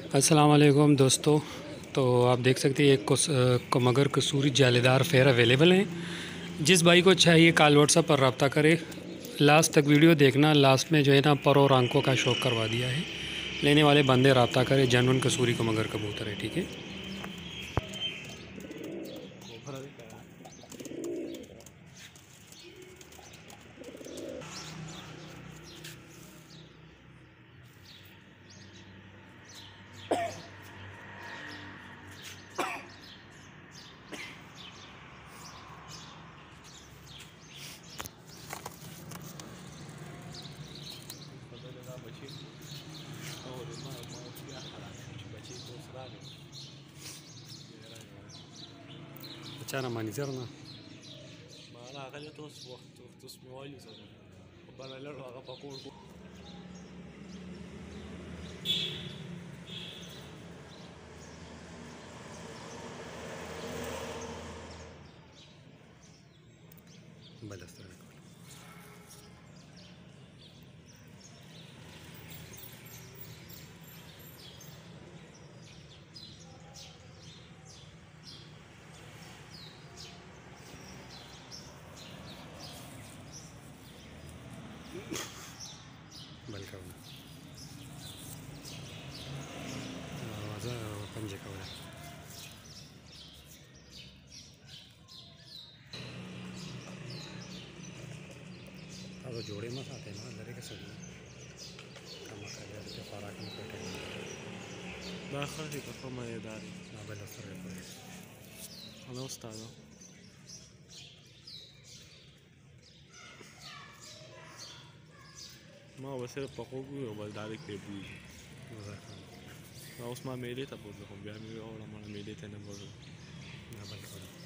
अस्सलाम वालेकुम दोस्तों। तो आप देख सकते हैं एक मगर कसूरी जालीदार फेयर अवेलेबल हैं। जिस भाई को चाहिए कॉल व्हाट्सएप पर रब्ता करे। लास्ट तक वीडियो देखना, लास्ट में जो है ना पर और आंखों का शौक करवा दिया है। लेने वाले बंदे रब्ता करे, जनवन कसूरी को मगर कबूतर है, ठीक है। अच्छा ना मानी सर ना معنا أغاني تصبح تصبح وايد صار وبنا لنا غفقور बलस्तर बलका आवाज़ पंजे का तो जोड़े मत आते ना लड़े के सभी कम कर जाते थे फारा कम करते داخل في كفما يداري ना बलस्तर है। أنا أستاذ ما بصير بقوقي وبدارك بيبوي ما أسمع ميلي تبود لكم بيعملوا أول مرة ميلي تاني برضه ना बलका